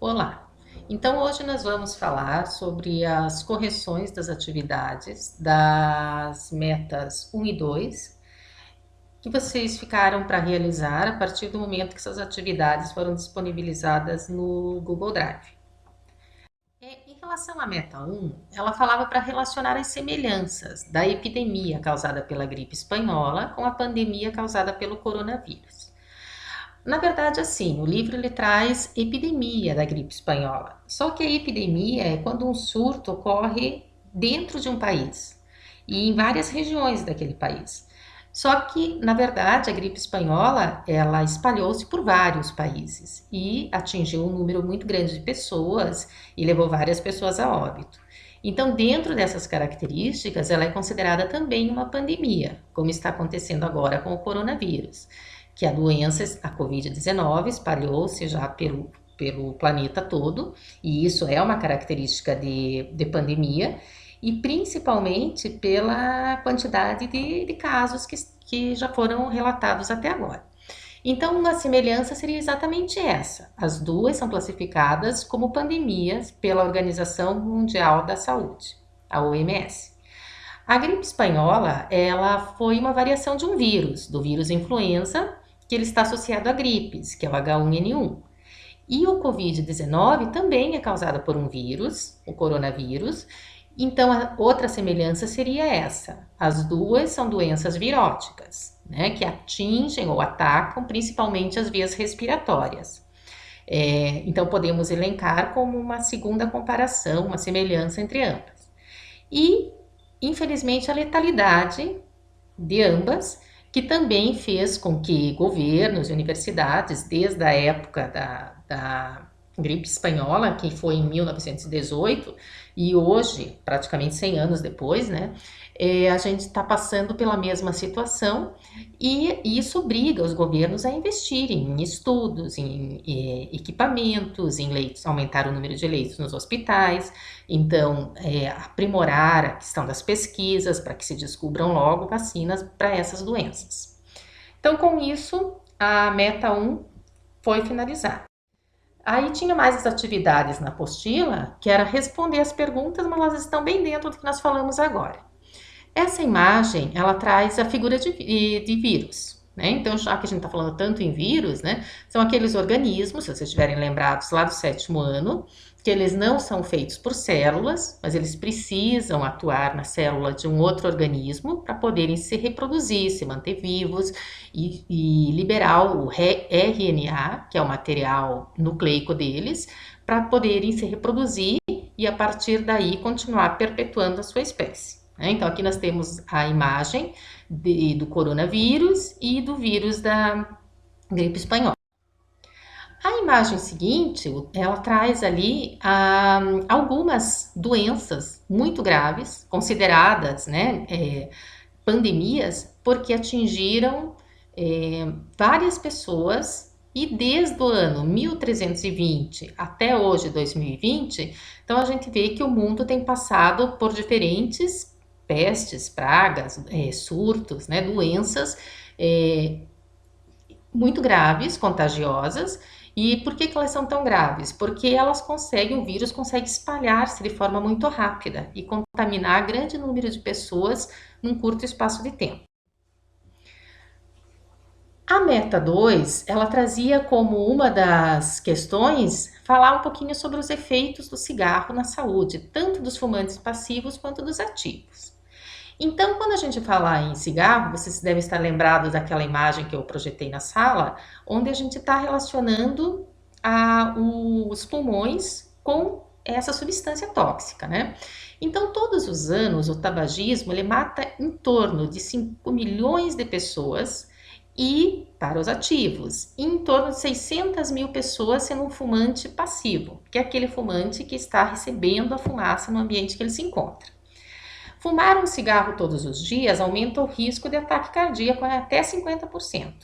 Olá! Então, hoje nós vamos falar sobre as correções das atividades das metas 1 e 2 que vocês ficaram para realizar a partir do momento que essas atividades foram disponibilizadas no Google Drive. Em relação à meta 1, ela falava para relacionar as semelhanças da epidemia causada pela gripe espanhola com a pandemia causada pelo coronavírus. Na verdade, assim, o livro ele traz epidemia da gripe espanhola. Só que a epidemia é quando um surto ocorre dentro de um país e em várias regiões daquele país. Só que, na verdade, a gripe espanhola, ela espalhou-se por vários países e atingiu um número muito grande de pessoas e levou várias pessoas a óbito. Então, dentro dessas características, ela é considerada também uma pandemia, como está acontecendo agora com o coronavírus, que a doença, a Covid-19, espalhou-se já pelo planeta todo, e isso é uma característica de pandemia, e principalmente pela quantidade de casos que já foram relatados até agora. Então, uma semelhança seria exatamente essa. As duas são classificadas como pandemias pela Organização Mundial da Saúde, a OMS. A gripe espanhola, ela foi uma variação de um vírus, do vírus influenza, que ele está associado a gripes, que é o H1N1. E o Covid-19 também é causado por um vírus, o coronavírus. Então, a outra semelhança seria essa. As duas são doenças viróticas, né, que atingem ou atacam principalmente as vias respiratórias. Então, podemos elencar como uma segunda comparação, uma semelhança entre ambas. E, infelizmente, a letalidade de ambas, que também fez com que governos e universidades, desde a época da gripe espanhola, que foi em 1918, e hoje, praticamente 100 anos depois, né, a gente está passando pela mesma situação e isso obriga os governos a investirem em estudos, em equipamentos, em leitos, aumentar o número de leitos nos hospitais, então aprimorar a questão das pesquisas para que se descubram logo vacinas para essas doenças. Então, com isso, a meta 1 foi finalizada. Aí tinha mais as atividades na apostila, que era responder as perguntas, mas elas estão bem dentro do que nós falamos agora. Essa imagem, ela traz a figura de vírus, né? Então, já que a gente está falando tanto em vírus, né? São aqueles organismos, se vocês estiverem lembrados lá do 7º ano, que eles não são feitos por células, mas eles precisam atuar na célula de um outro organismo para poderem se reproduzir, se manter vivos e liberar o RNA, que é o material nucleico deles, para poderem se reproduzir e a partir daí continuar perpetuando a sua espécie. Então, aqui nós temos a imagem do coronavírus e do vírus da gripe espanhola. A imagem seguinte, ela traz ali algumas doenças muito graves, consideradas, né, pandemias, porque atingiram várias pessoas e desde o ano 1320 até hoje, 2020, então a gente vê que o mundo tem passado por diferentes pestes, pragas, surtos, né, doenças muito graves, contagiosas. E por que elas são tão graves? Porque elas conseguem, o vírus consegue espalhar-se de forma muito rápida e contaminar grande número de pessoas num curto espaço de tempo. A meta 2, ela trazia como uma das questões falar um pouquinho sobre os efeitos do cigarro na saúde, tanto dos fumantes passivos quanto dos ativos. Então, quando a gente fala em cigarro, vocês devem estar lembrados daquela imagem que eu projetei na sala, onde a gente está relacionando os pulmões com essa substância tóxica, né? Então, todos os anos, o tabagismo ele mata em torno de 5 milhões de pessoas e, para os ativos, em torno de 600 mil pessoas sendo um fumante passivo, que é aquele fumante que está recebendo a fumaça no ambiente que ele se encontra. Fumar um cigarro todos os dias aumenta o risco de ataque cardíaco em até 50%.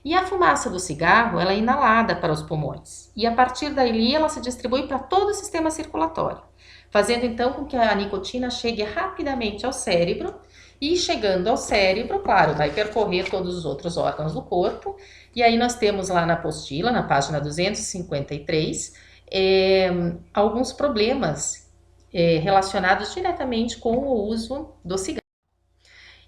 E a fumaça do cigarro ela é inalada para os pulmões e a partir dali ela se distribui para todo o sistema circulatório, fazendo então com que a nicotina chegue rapidamente ao cérebro e chegando ao cérebro, claro, vai percorrer todos os outros órgãos do corpo. E aí nós temos lá na apostila, na página 253, alguns problemas relacionados diretamente com o uso do cigarro.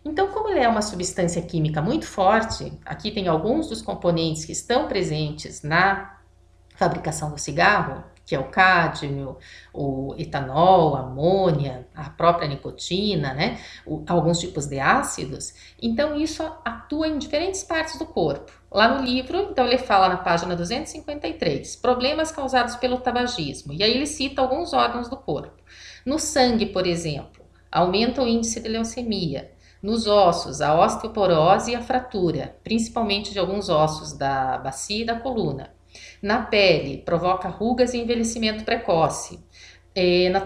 Então, como ele é uma substância química muito forte, aqui tem alguns dos componentes que estão presentes na fabricação do cigarro, que é o cádmio, o etanol, a amônia, a própria nicotina, né? Alguns tipos de ácidos. Então, isso atua em diferentes partes do corpo. Lá no livro, então, ele fala na página 253, problemas causados pelo tabagismo. E aí ele cita alguns órgãos do corpo. No sangue, por exemplo, aumenta o índice de leucemia. Nos ossos, a osteoporose e a fratura, principalmente de alguns ossos da bacia e da coluna. Na pele, provoca rugas e envelhecimento precoce.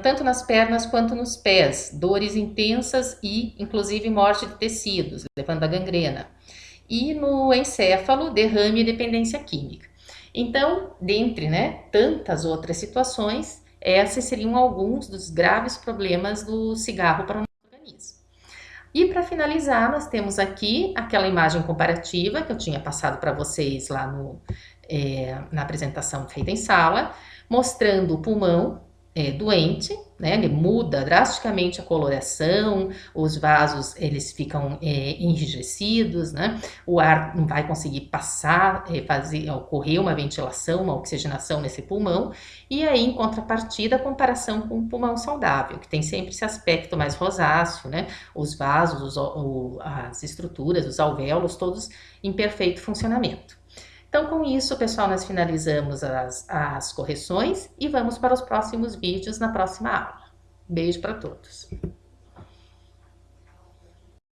Tanto nas pernas quanto nos pés, dores intensas e, inclusive, morte de tecidos, levando à gangrena. E no encéfalo, derrame e dependência química. Então, dentre tantas outras situações, esses seriam alguns dos graves problemas do cigarro para o nosso organismo. E para finalizar, nós temos aqui aquela imagem comparativa que eu tinha passado para vocês lá na apresentação feita em sala, mostrando o pulmão doente, né? Ele muda drasticamente a coloração, os vasos eles ficam enrijecidos, né? O ar não vai conseguir passar, ocorrer uma ventilação, uma oxigenação nesse pulmão, e aí em contrapartida a comparação com o pulmão saudável, que tem sempre esse aspecto mais rosáceo, né? Os vasos, as estruturas, os alvéolos, todos em perfeito funcionamento. Então, com isso, pessoal, nós finalizamos as correções e vamos para os próximos vídeos na próxima aula. Beijo para todos!